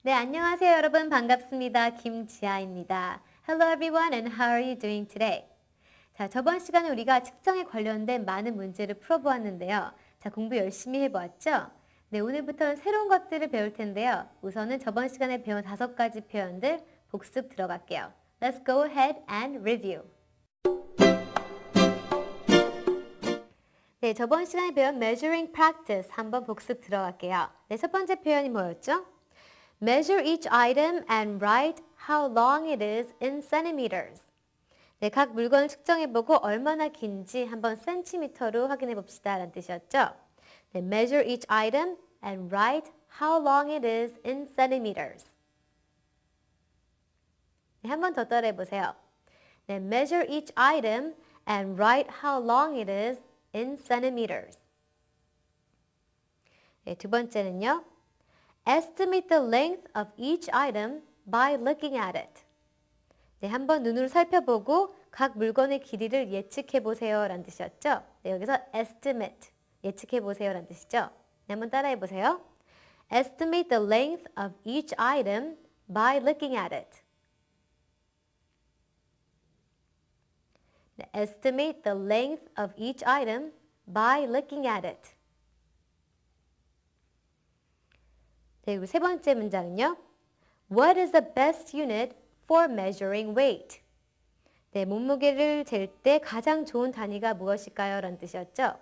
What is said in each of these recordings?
네, 안녕하세요 여러분. 반갑습니다. 김지아입니다. Hello everyone and how are you doing today? 자, 저번 시간에 우리가 측정에 관련된 많은 문제를 풀어보았는데요. 자, 공부 열심히 해보았죠? 네, 오늘부터는 새로운 것들을 배울 텐데요. 우선은 저번 시간에 배운 5가지 표현들 복습 들어갈게요. Let's go ahead and review. 네, 저번 시간에 배운 measuring practice 한번 복습 들어갈게요. 네, 첫 번째 표현이 뭐였죠? Measure each item and write how long it is in centimeters. 네, 각 물건을 측정해보고 얼마나 긴지 한번 센티미터로 확인해 봅시다 라는 뜻이었죠. 네, measure each item and write how long it is in centimeters. 네, 한 번 더 따라해 보세요. 네, measure each item and write how long it is in centimeters. 네, 두 번째는요. Estimate the length of each item by looking at it. 네, 한번 눈으로 살펴보고 각 물건의 길이를 예측해 보세요 라는 뜻이었죠. 네, 여기서 estimate, 예측해 보세요 라는 뜻이죠. 네, 한번 따라해 보세요. Estimate the length of each item by looking at it. 네, estimate the length of each item by looking at it. 네, 그리고 세 번째 문장은요. What is the best unit for measuring weight? 네, 몸무게를 잴 때 가장 좋은 단위가 무엇일까요? 라는 뜻이었죠.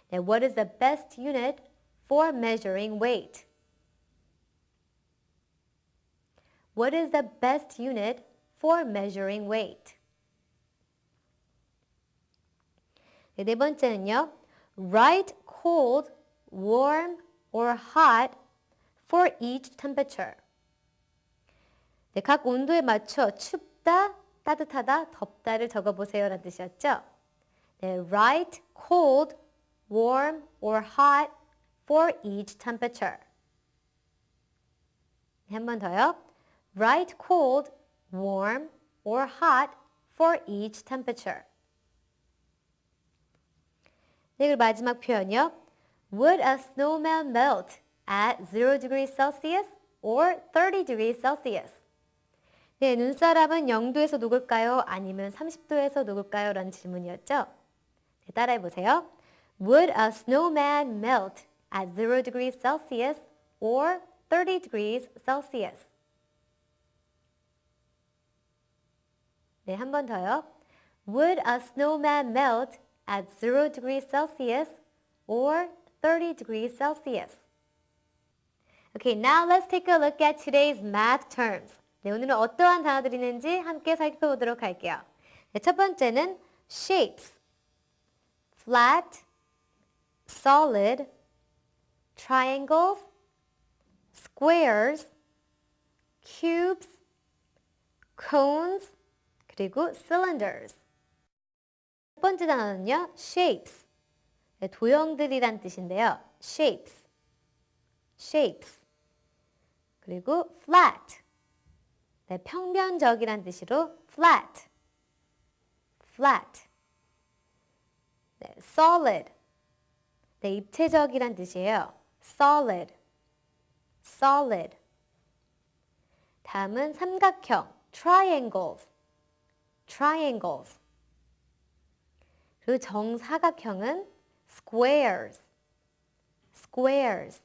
네, What is the best unit for measuring weight? What is the best unit for measuring weight? 네, 네 번째는요. Write cold, warm, or hot for each temperature. 네, 각 온도에 맞춰 춥다, 따뜻하다, 덥다를 적어보세요 라는 뜻이었죠. 네, write cold, warm, or hot for each temperature. 네, 한 번 더요. Write cold, warm, or hot for each temperature. 네, 그리고 마지막 표현이요. Would a snowman melt at 0 degrees Celsius or 30 degrees Celsius? 네, 눈사람은 0도에서 녹을까요? 아니면 30도에서 녹을까요? 라는 질문이었죠. 네, 따라해 보세요. Would a snowman melt at 0 degrees Celsius or 30 degrees Celsius? 네, 한 번 더요. Would a snowman melt at 0 degrees Celsius or 30 degrees Celsius? Okay, now let's take a look at today's math terms. 네, 오늘은 어떠한 단어들이 있는지 함께 살펴보도록 할게요. 네, 첫 번째는 shapes, flat, solid, triangles, squares, cubes, cones, 그리고 cylinders. 첫 번째 단어는요, shapes, 네, 도형들이란 뜻인데요. shapes, shapes. 그리고 flat, 네, 평면적이란 뜻으로 flat, flat. 네, solid, 네, 입체적이란 뜻이에요. solid, solid. 다음은 삼각형, triangles, triangles. 그리고 정사각형은 squares, squares.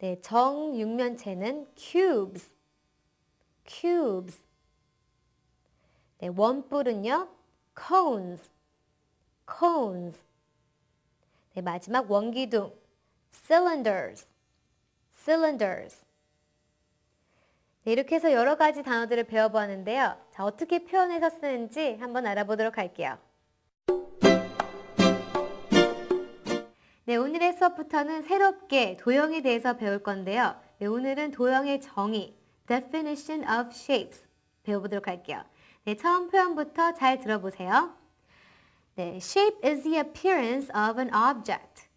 네, 정육면체는 cubes, cubes. 네, 원뿔은요, cones, cones. 네, 마지막 원기둥, cylinders, cylinders. 네, 이렇게 해서 여러 가지 단어들을 배워보았는데요. 자, 어떻게 표현해서 쓰는지 한번 알아보도록 할게요. 네, 오늘의 수업부터는 새롭게 도형에 대해서 배울 건데요. 네, 오늘은 도형의 정의, definition of shapes 배워보도록 할게요. 네, 처음 표현부터 잘 들어보세요. 네, shape is the appearance of an object.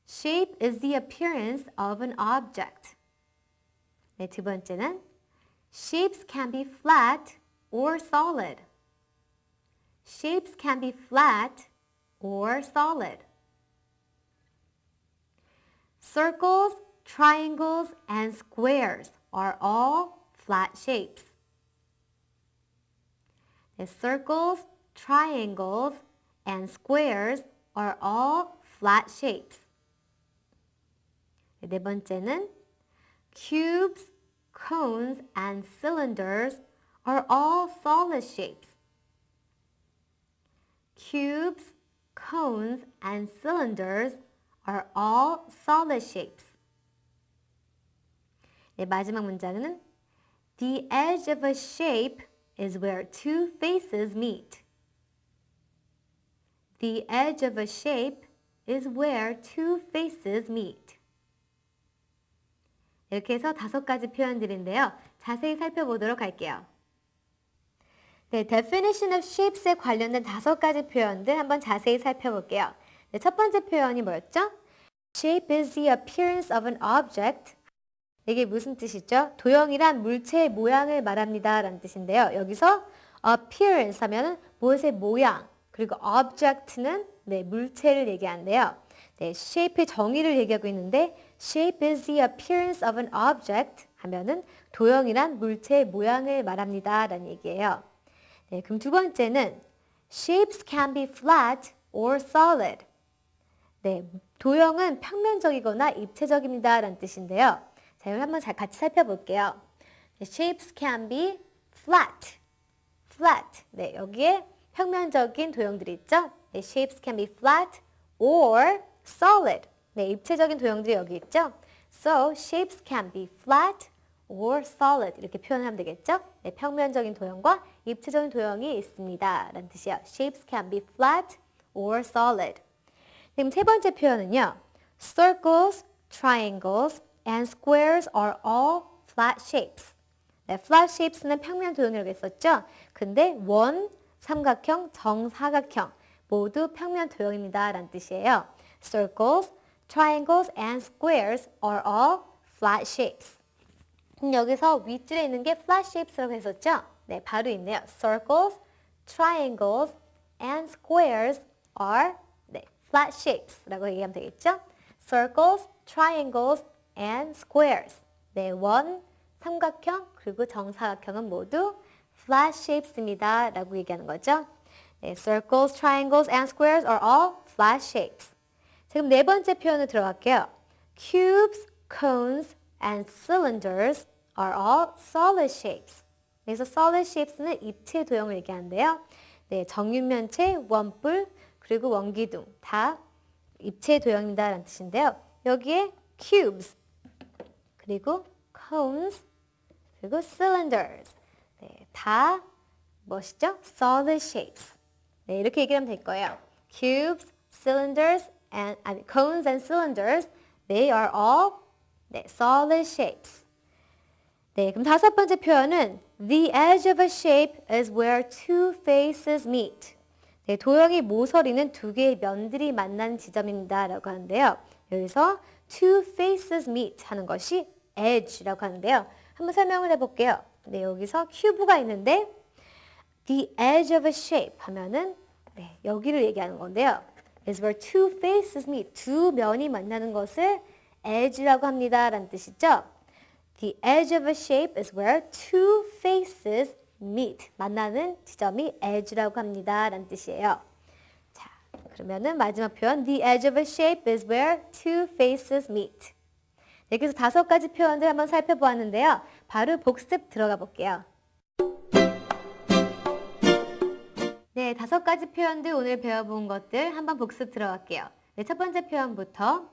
Shape is the appearance of an object. 네, 두 번째는 shapes can be flat or solid. Shapes can be flat or solid. Circles triangles, and squares are all flat shapes. The circles, triangles, and squares are all flat shapes. 네 번째는 cubes, cones, and cylinders are all solid shapes. Cubes, cones, and cylinders are all solid shapes. 네, 마지막 문장은 The edge of a shape is where two faces meet. The edge of a shape is where two faces meet. 이렇게 해서 5가지 표현들인데요. 자세히 살펴보도록 할게요. 네, definition of shapes에 관련된 5가지 표현들 한번 자세히 살펴볼게요. 네, 첫 번째 표현이 뭐였죠? Shape is the appearance of an object. 이게 무슨 뜻이죠? 도형이란 물체의 모양을 말합니다 라는 뜻인데요. 여기서 appearance 하면은 무엇의 모양, 그리고 object는 네, 물체를 얘기하는데요. 네, shape의 정의를 얘기하고 있는데 shape is the appearance of an object 하면은 도형이란 물체의 모양을 말합니다 라는 얘기예요. 네, 그럼 두 번째는 shapes can be flat or solid. 네, 도형은 평면적이거나 입체적입니다 라는 뜻인데요. 자, 이걸 한번 같이 살펴볼게요. Shapes can be flat. flat. 네, 여기에 평면적인 도형들이 있죠. 네, shapes can be flat or solid. 네, 입체적인 도형들이 여기 있죠. So, shapes can be flat or solid. 이렇게 표현하면 되겠죠. 네, 평면적인 도형과 입체적인 도형이 있습니다. 라는 뜻이에요. Shapes can be flat or solid. 그럼 세 번째 표현은요. Circles, triangles, and squares are all flat shapes. 네, flat shapes는 평면 도형이라고 했었죠. 근데 원, 삼각형, 정사각형 모두 평면 도형입니다. 라는 뜻이에요. Circles, triangles, and squares are all flat shapes. 여기서 윗줄에 있는 게 flat shapes라고 했었죠. 네, 바로 있네요. Circles, triangles, and squares are 네, flat shapes라고 얘기하면 되겠죠. Circles, triangles, and squares. 네, 원, 삼각형, 그리고 정사각형은 모두 flat shapes입니다. 라고 얘기하는 거죠. 네, circles, triangles, and squares are all flat shapes. 지금 네 번째 표현으로 들어갈게요. Cubes, cones, and cylinders are all solid shapes. 그래서 solid shapes는 입체 도형을 얘기하는데요. 네, 정육면체, 원뿔, 그리고 원기둥 다 입체 도형입니다. 라는 뜻인데요. 여기에 cubes, 그리고 cones, 그리고 cylinders. 네, 다 무엇이죠? solid shapes. 네, 이렇게 얘기하면 될 거예요. Cubes, cylinders, cones and cylinders, they are all 네, solid shapes. 네, 그럼 다섯 번째 표현은 The edge of a shape is where two faces meet. 네, 도형의 모서리는 두 개의 면들이 만나는 지점입니다. 라고 하는데요. 여기서 two faces meet 하는 것이 edge라고 하는데요. 한번 설명을 해볼게요. 네, 여기서 큐브가 있는데 the edge of a shape 하면은 네, 여기를 얘기하는 건데요. is where two faces meet. 두 면이 만나는 것을 edge라고 합니다. 라는 뜻이죠. The edge of a shape is where two faces meet. 만나는 지점이 edge라고 합니다. 라는 뜻이에요. 자, 그러면은 마지막 표현 The edge of a shape is where two faces meet. 네, 그래서 5가지 표현들 한번 살펴보았는데요. 바로 복습 들어가 볼게요. 네, 5가지 표현들 오늘 배워본 것들 한번 복습 들어갈게요. 네, 첫 번째 표현부터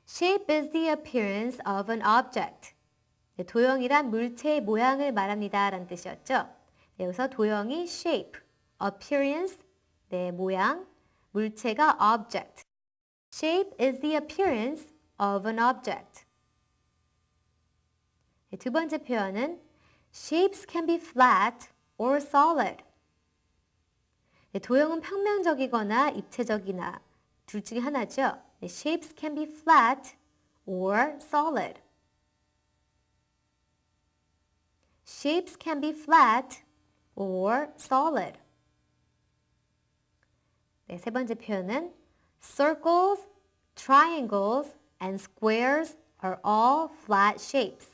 Shape is the appearance of an object. 네, 도형이란 물체의 모양을 말합니다. 라는 뜻이었죠. 네, 여기서 도형이 shape, appearance, 네, 모양, 물체가 object. Shape is the appearance of an object. 네, 두 번째 표현은 Shapes can be flat or solid. 네, 도형은 평면적이거나 입체적이나 둘 중에 하나죠. 네, shapes can be flat or solid. Shapes can be flat or solid. 세 번째 표현은 circles, triangles, and squares are all flat shapes.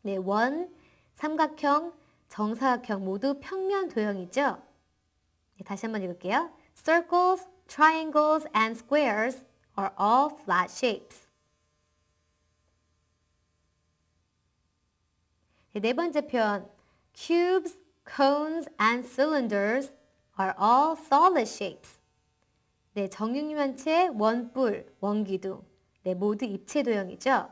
네, 원, 삼각형, 정사각형 모두 평면 도형이죠. 네, 다시 한번 읽을게요. Circles, triangles, and squares are all flat shapes. 네 번째 표현, cubes, cones, and cylinders are all solid shapes. 네, 정육면체, 원뿔, 원기둥, 네, 모두 입체 도형이죠.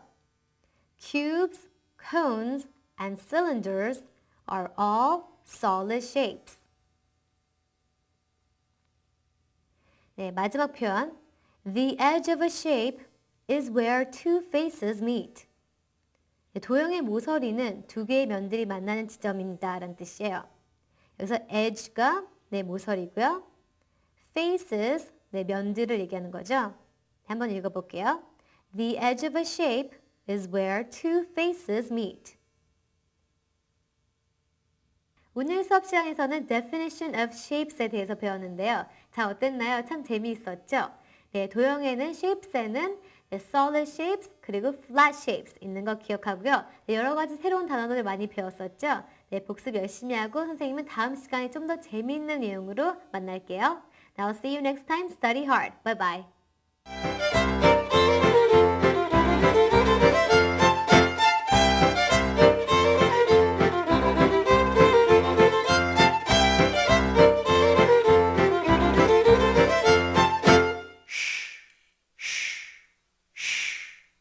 Cubes, cones, and cylinders are all solid shapes. 네, 마지막 표현, The edge of a shape is where two faces meet. 네, 도형의 모서리는 두 개의 면들이 만나는 지점입니다. 라는 뜻이에요. 여기서 edge가 네, 모서리고요. faces, 네, 면들을 얘기하는 거죠. 한번 읽어볼게요. The edge of a shape is where two faces meet. 오늘 수업 시간에서는 definition of shapes에 대해서 배웠는데요. 자, 어땠나요? 참 재미있었죠? 네, 도형에는 shapes에는 네, solid shapes 그리고 flat shapes 있는 거 기억하고요. 네, 여러 가지 새로운 단어들을 많이 배웠었죠? 네, 복습 열심히 하고 선생님은 다음 시간에 좀 더 재미있는 내용으로 만날게요. Now, see you next time. Study hard. Bye bye.